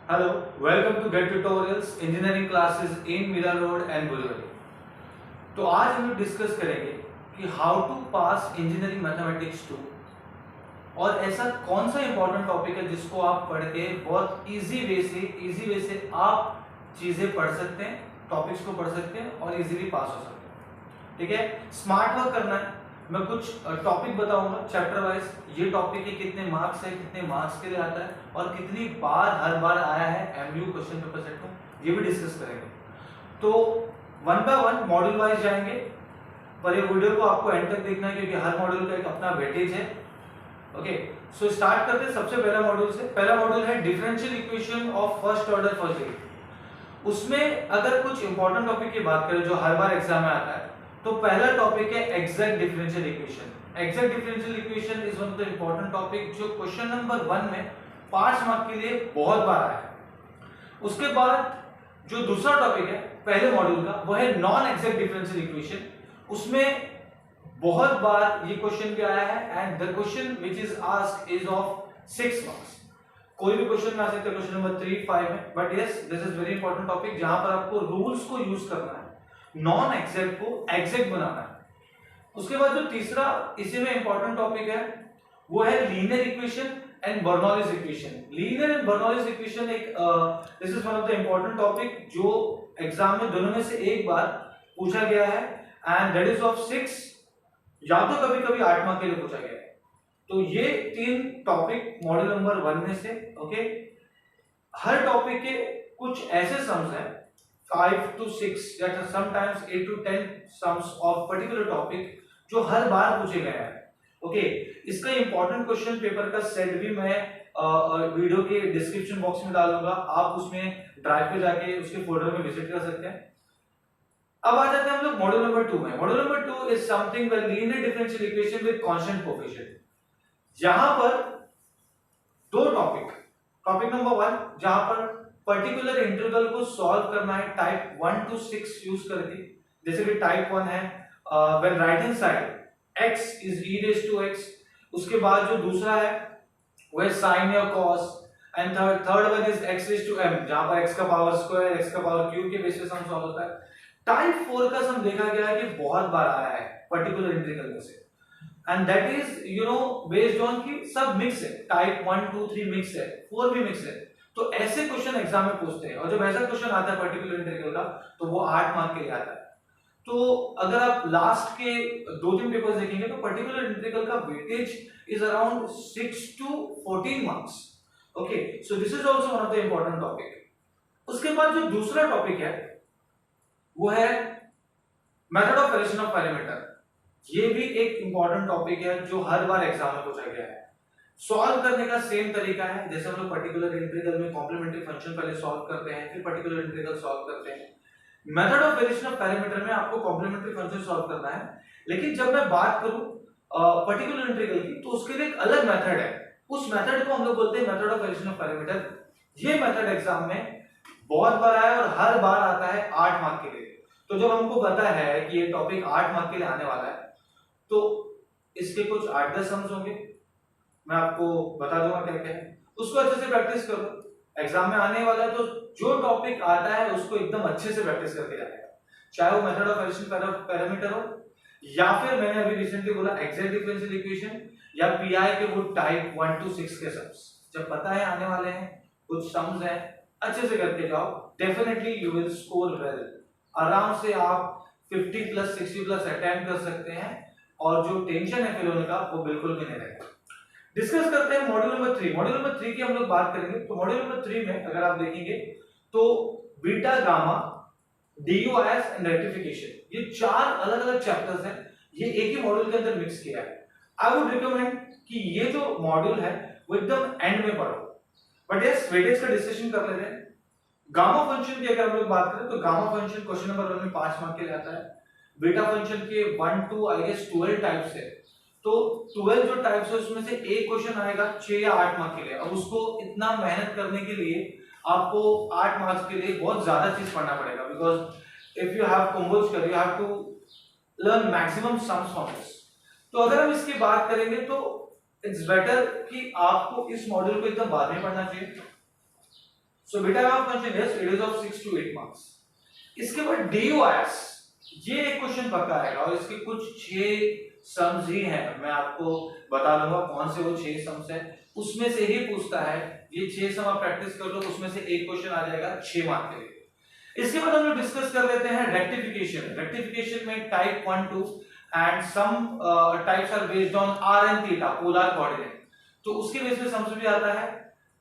Hello, welcome to gate tutorials engineering classes in Mira road and बुलवरी। तो आज हम लोग डिस्कस करेंगे कि how to pass engineering mathematics 2 और ऐसा कौन सा इंपॉर्टेंट टॉपिक है जिसको आप पढ़ के बहुत इजी वे से आप चीजें पढ़ सकते हैं, टॉपिक्स को पढ़ सकते हैं और इजीली पास हो सकते हैं। ठीक है, स्मार्ट वर्क करना है। मैं कुछ टॉपिक बताऊंगा चैप्टर वाइज, ये टॉपिक के कितने मार्क्स है, कितने मार्क्स के लिए आता है और कितनी बार हर बार आया है एमयू क्वेश्चन पेपर सेट में, ये भी डिस्कस करेंगे। तो one by one module wise जाएंगे, पर ये वीडियो को आपको एंड तक देखना है क्योंकि हर मॉड्यूल का एक अपना वेटेज है। ओके, सो स्टार्ट करते हैं सबसे पहला मॉड्यूल से। पहला मॉड्यूल है differential equation of first order first degree. उसमें अगर कुछ इंपॉर्टेंट टॉपिक की बात करें जो हर बार एग्जाम में आता है, तो पहला टॉपिक है exact differential equation. Exact differential equation is one of the important topic जो क्वेश्चन नंबर 1 में 5 मार्क के लिए बहुत बार आया है। उसके बाद जो दूसरा टॉपिक है पहले मॉड्यूल का, वो है नॉन एग्जैक्ट डिफरेंशियल इक्वेशन। उसमें बहुत बार ये क्वेश्चन भी आया है and the question which is asked is of 6 marks. कोई भी क्वेश्चन में आ सकता है, क्वेश्चन नंबर 3, 5 में, but yes this is very important topic जहां पर आपको रूल्स को यूज करना है, नॉन एग्जैक्ट को एग्जैक्ट बनाना है। उसके बाद जो तीसरा इसी में इंपॉर्टेंट टॉपिक है वो है linear equation and Bernoulli's equation. Linear and Bernoulli's equation एक this is one of the important topic जो एग्जाम में दोनों में से एक बार पूछा गया है एंड दैट इज ऑफ 6 या तो कभी कभी 8 मार्क के लिए पूछा गया है। तो ये 3 टॉपिक मॉड्यूल नंबर 1 में से, ओके। हर टॉपिक के कुछ ऐसे सम्स हैं 5 to 6 या sometimes 8 to 10 sums of particular topic जो हर बार पूछे गए हैं। ओके, इसका इंपॉर्टेंट क्वेश्चन पेपर का सेट भी मैं वीडियो के डिस्क्रिप्शन बॉक्स में डालूंगा, आप उसमें ड्राइव पे जाके उसके फोल्डर में विजिट कर सकते हैं। अब आ जाते हैं हम लोग मॉड्यूल नंबर 2 में। Module number 2 is something where linear differential equation with constant coefficient. जहां पर दो टॉपिक नंबर 1 जहां पर पर्टिकुलर इंटीग्रल को सॉल्व करना है टाइप 1 to 6 यूज करके। जैसे कि टाइप 1 है when right hand side x is e raised to x। उसके बाद जो दूसरा है वो है sin या cos and third one is x raised to m जहां पर x का पावर स्क्वायर x का पावर क्यूब के बेस पे सम सॉल्व होता है। टाइप 4 का सम देखा गया है कि बहुत बार आया है पर्टिकुलर इंटीग्रल में से and that is based on कि सब मिक्स है, टाइप 1 2 3 मिक्स है, 4 भी मिक्स है। तो ऐसे क्वेश्चन एग्जाम में पूछते हैं और जब ऐसा क्वेश्चन आता है पर्टिकुलर इंटीग्रल का तो वो 8 मार्क के लिए आता है। तो अगर आप लास्ट के 2-3 पेपर्स देखेंगे तो पर्टिकुलर इंटीग्रल का weightage is around 6 to 14 marks. Okay, so this is also one of the important topic. उसके बाद जो दूसरा टॉपिक है वो है method of variation of parameter. ये भी एक इंपॉर्टेंट टॉपिक है जो हर बार एग्जाम में पूछा गया है। सॉल्व करने का सेम तरीका है जैसे हम लोग पर्टिकुलर इंटीग्रल में कॉम्प्लीमेंट्री फंक्शन पहले सॉल्व करते हैं, फिर पर्टिकुलर इंटीग्रल सॉल्व करते हैं। Method of variation of parameter में आपको कॉम्प्लीमेंट्री फंक्शन सॉल्व करना है, लेकिन जब मैं बात करूं पर्टिकुलर इंटीग्रल की तो उसके लिए एक अलग मेथड है। उस मेथड को हम लोग बोलते हैं method of variation of parameter. ये मेथड एग्जाम में बहुत बार आया और हर बार आता है 8 मार्क के लिए। तो जब हमको पता है कि ये टॉपिक 8 मार्क के लिए आने वाला है तो इसके कुछ 8-10 सम्स होंगे, मैं आपको बता दूंगा क्या क्या है, उसको अच्छे से प्रैक्टिस करो। एग्जाम में आने वाला है तो जो टॉपिक आता है उसको एकदम अच्छे से प्रैक्टिस करके जाएगा, चाहे वो मेथड ऑफ वेरिएशन पैरामीटर हो या फिर मैंने अभी रिसेंटली बोला एग्जैक्ट डिफरेंशियल इक्वेशन या पीआई के वो टाइप 1 to 6 के सम्स। जब पता है आने वाले हैं, कुछ सम्स हैं, अच्छे से करके जाओ, definitely you will score well. आराम से आप 50 प्लस 60 प्लस अटेम्प्ट कर सकते हैं और जो टेंशन है फिर उनका वो बिल्कुल भी नहीं रहेगा। डिस्कस करते हैं मॉड्यूल नंबर 3। मॉड्यूल नंबर 3 की हम लोग बात करेंगे। तो मॉड्यूल नंबर 3 में अगर आप देखेंगे तो बीटा गामा डीयूआईएस एंड रेक्टिफिकेशन, ये 4 अलग अलग चैप्टर्स हैं, ये एक ही मॉड्यूल के अंदर मिक्स किया है। आई वुड रिकमेंड कि ये जो मॉड्यूल है वो एकदम एंड में पढ़ो, बट यस वेटेज का डिस्कशन कर लेते हैं। गामा फंक्शन की अगर हम लोग बात करें तो गामा फंक्शन क्वेश्चन नंबर 1 में 5 मार्क के लिए आता है। बीटा फंक्शन के 1 to आई गेस 12 टाइप्स है, तो 12 जो टाइप्स है उसमें से एक क्वेश्चन आएगा 6 या 8 मार्क के लिए। अब उसको इतना मेहनत करने के लिए आपको 8 मार्क्स के लिए बहुत ज्यादा चीज पढ़ना पड़ेगा, because if you have combos you have to learn maximum sums from this. तो अगर हम इसकी बात करेंगे तो इट्स बेटर कि आपको इस मॉड्यूल को एकदम बाद में पढ़ना चाहिए। So beta gamma function is it is of 6 to 8 marks. इसके बाद DOS, ये एक क्वेश्चन पक्का आएगा और इसके कुछ 6 सम्स ही हैं, मैं आपको बता दूंगा कौन से वो 6 सम्स हैं, उसमें से ही पूछता है। ये 6 सम आप प्रैक्टिस कर लो, उसमें से एक क्वेश्चन आ जाएगा 6 मार्क के लिए। इसके बाद हम लोग डिस्कस कर लेते हैं रेक्टिफिकेशन। रेक्टिफिकेशन में type 1 2 and some types are based on r and theta polar coordinate, तो उसके बेस पे सम्स भी आता है।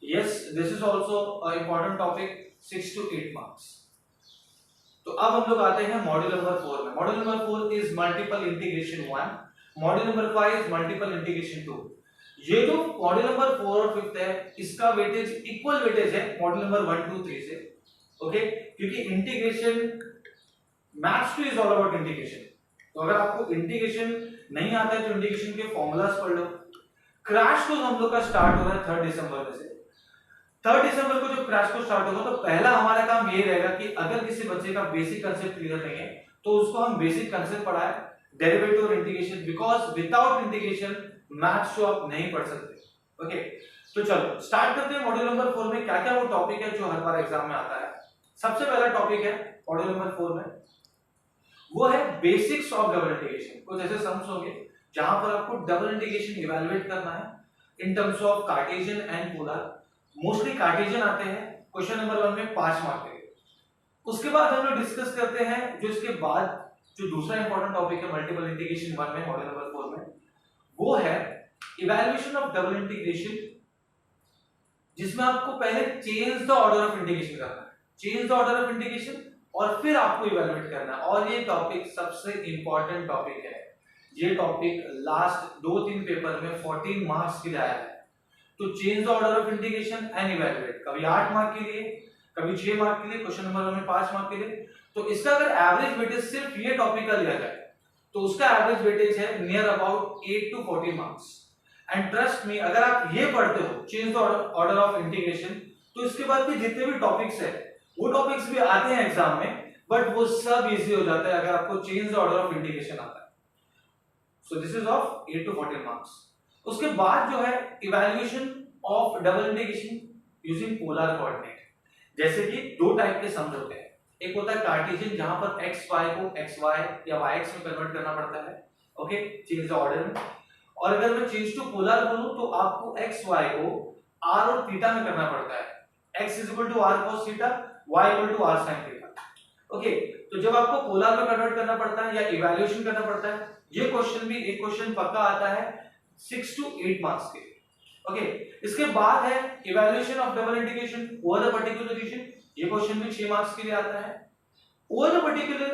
Yes, this is also a important topic, 6 to 8 marks. तो अब हम लोग आते हैं मॉड्यूल नंबर 4 में। Module number 4 is multiple integration 1, module number 5 is multiple integration 2। ये जो मॉड्यूल नंबर 4 और 5 है, इसका वेटेज इक्वल वेटेज है मॉड्यूल नंबर 1 2 3 से, ओके, क्योंकि integration maths two is all about integration. तो अगर आपको इंटीग्रेशन नहीं आता है तो इंटीग्रेशन के फॉर्मूलाज पढ़ लो। क्रैश कोर्स हम लोग का स्टार्ट हो रहा है 3 दिसंबर में से। 3 दिसंबर को जब क्रैश कोर्स स्टार्ट होगा तो पहला हमारा काम ये रहेगा कि अगर किसी बच्चे का बेसिक कांसेप्ट क्लियर नहीं है तो उसको हम बेसिक कांसेप्ट पढ़ाएं, डेरिवेटिव और integration, because without integration maths को आप नहीं पढ़ सकते। ओके, तो चलो स्टार्ट करते हैं। मॉड्यूल नंबर 4 में क्या क्या वो टॉपिक है जो हर बार एग्जाम में आता है। सबसे पहला टॉपिक है मॉड्यूल नंबर 4 में, वो है बेसिक्स ऑफ डबल इंटीग्रेशन। कुछ ऐसे सम्स होंगे जहां पर आपको डबल इंटीग्रेशन इवैल्यूएट करना है in terms of Cartesian and polar. Mostly Cartesian आते हैं क्वेश्चन नंबर 1 में 5 मार्क के। उसके बाद हम लोग डिस्कस करते हैं जो इसके बाद जो दूसरा इंपॉर्टेंट टॉपिक है मल्टीपल इंटीग्रेशन 1 में मॉड्यूल नंबर 4 में, वो है इवैल्यूएशन ऑफ डबल इंटीग्रेशन, जिसमें आपको पहले change the order of integration करना है, change the order of integration, और फिर आपको इवैल्यूएट करना है। और ये टॉपिक सबसे इंपॉर्टेंट टॉपिक है। ये टॉपिक लास्ट 2-3 पेपर में 14 मार्क्स के लिए आया है। तो change the order of integration and evaluate, कभी 8 मार्क के लिए, कभी 6 मार्क के लिए, क्वेश्चन नंबर 1 में 5 मार्क के लिए। तो इसका अगर एवरेज वेटेज सिर्फ ये टॉपिक का लिया जाए तो उसका एवरेज वेटेज है near about 8 to 14 marks. And trust me, अगर आप ये पढ़ते हो change the order of integration, तो इसके बाद भी जितने भी टॉपिक्स है वो टॉपिक्स भी आते हैं एग्जाम में, बट वो सब इजी हो जाता है अगर आपको change the order of integration आता है। So this is of 8 to 14 marks. उसके बाद जो है evaluation of double integration using polar coordinate. जैसे कि दो टाइप के सम्स होते हैं, एक होता है कार्टेशियन जहां पर x y को xy या yx में कन्वर्ट करना पड़ता है, ओके, चेंज द ऑर्डर में। और अगर मैं चेंज टू पोलर बोलूं तो आपको x y को r और थीटा में करना पड़ता है, x = r cos theta, y = r sin theta. Okay, तो जब आपको पोलर में कन्वर्ट करना पड़ता है या इवैल्यूएशन करना पड़ता है, ये क्वेश्चन भी एक क्वेश्चन पक्का आता है 6 to 8 मार्क्स के। ओके, इसके बाद है evaluation of double integration over the particular region. ये क्वेश्चन भी 6 मार्क्स के लिए आता है। ओवर द पर्टिकुलर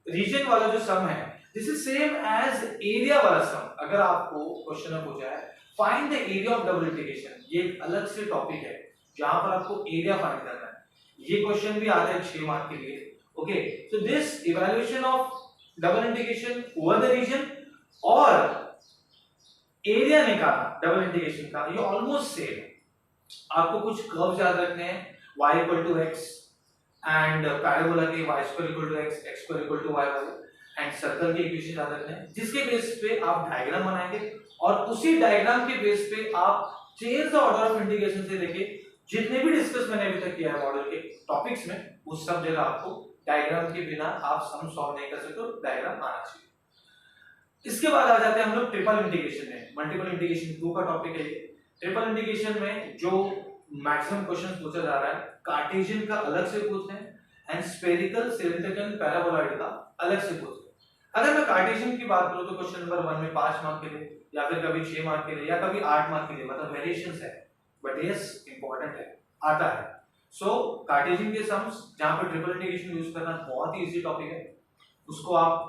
रीजन वाला जो सम है, this is same as area वाला सम। अगर आपको क्वेश्चन में पूछा है find the area of double integration, ये एक अलग से टॉपिक है जहां पर आपको एरिया फाइंड करना है। ये क्वेश्चन भी आता है 6 मार्क के लिए। Okay, so this evaluation of double integration over the region और एरिया निकालना डबल इंटीग्रेशन का, ये ऑलमोस्ट सेम। आपको कुछ कर्व्स याद रखने हैं, y = x एंड पैराबोला के y² = x, x² = y वाले, एंड सर्कल के इक्वेशन याद रखने हैं, जिसके बेस पे आप डायग्राम बनाएंगे और उसी डायग्राम के बेस पे आप change the order of integration से लेके जितने भी डिस्कस मैंने अभी तक किया है मॉडल के टॉपिक्स में, उस सब जगह आपको डायग्राम के बिना आप सम सॉल्व नहीं कर सकते, डायग्राम आना चाहिए। इसके बाद आ जाते हैं हम लोग ट्रिपल इंटीग्रेशन में। मल्टीपल इंटीग्रेशन 2 का टॉपिक है ये। ट्रिपल इंटीग्रेशन में जो मैक्सिमम क्वेश्चन पूछा जा रहा है, कार्टेशियन का अलग से पूछते हैं एंड स्फेरिकल, सिलिंड्रिकल, पैराबोलॉइड का अलग से पूछते हैं। अगर मैं कार्टेशियन की बात करूं तो क्वेश्चन नंबर 1 में 5 मार्क के लिए, या फिर कभी 6 मार्क के लिए, या कभी 8 मार्क के लिए, मतलब वेरिएशंस है, बट यस इंपॉर्टेंट है, आता है। सो कार्टेशियन के सम्स जहां पर ट्रिपल इंटीग्रेशन यूज करना बहुत ही इजी टॉपिक है, उसको आप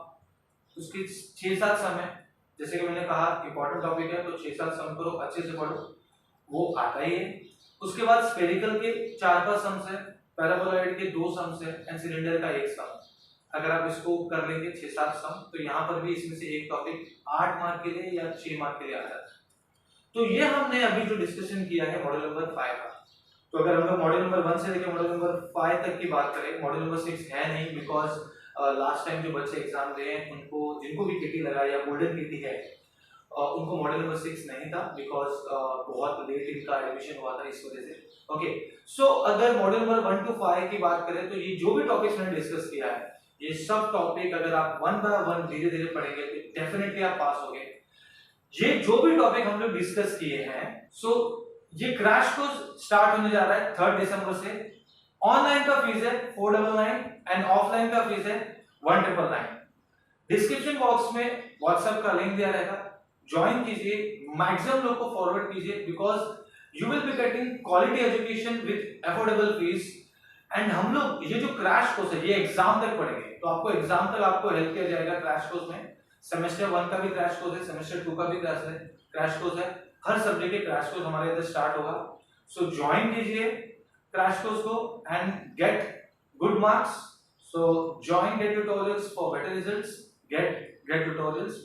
उसके 6-7 सम है, जैसे कि मैंने कहा इंपॉर्टेंट टॉपिक है तो 6-7 सम करो, अच्छे से पढ़ो, वो आता ही है। उसके बाद स्फेरिकल के 4-5 सम्स है, पैराबोलॉइड के 2 सम्स है एंड सिलेंडर का 1 सम। अगर आप इसको कर लेंगे 6-7 सम, तो यहाँ पर भी इसमें से एक टॉपिक 8 मार्क के लिए या 6 मार्क के लिए आ जाता है। तो ये हमने अभी जो डिस्कशन किया है मॉड्यूल नंबर 5 का। तो अगर हम लोग मॉड्यूल नंबर 1 से लेकर मॉड्यूल नंबर 5 तक की बात करें, मॉड्यूल नंबर 6 है नहीं, बिकॉज लास्ट टाइम जो बच्चे एग्जाम दिए हैं उनको, जिनको भी केटी लगा या गोल्डन केटी है, उनको मॉड्यूल नंबर 6 नहीं था, बिकॉज बहुत लेट इनका एडमिशन हुआ था, इस वजह से ओके, सो अगर मॉड्यूल नंबर 1 to 5 की बात करें तो ये जो भी टॉपिक्स मैंने डिस्कस किया है, ये सब टॉपिक अगर आप वन बाय वन धीरे धीरे पढ़ेंगे तो डेफिनेटली आप पास होगे। ये जो भी टॉपिक हम लोग डिस्कस किए हैं, सो ये क्रैश कोर्स स्टार्ट होने जा रहा है 3 दिसंबर से। ऑनलाइन का फीस है 499 एंड ऑफलाइन का फीस है 1999। डिस्क्रिप्शन बॉक्स में व्हाट्सएप का लिंक दिया रहेगा, ज्वाइन कीजिए, मैक्सिमम लोग को फॉरवर्ड कीजिए, because you will be getting quality education with affordable fees. And हम लोग ये जो क्रैश कोर्स है ये एग्जाम तक पढ़ेंगे, तो आपको एग्जाम तक आपको हेल्प किया जाएगा क्रैश कोर्स में। सेमेस्टर 1 का भी क्रैश कोर्स है, सेमेस्टर 2 का भी क्रैश कोर्स है, हर सब्जेक्ट के क्रैश कोर्स हमारे इधर स्टार्ट होगा। सो ज्वाइन कीजिए क्रैश कोर्स को and get good marks. So join get tutorials for better results, get tutorials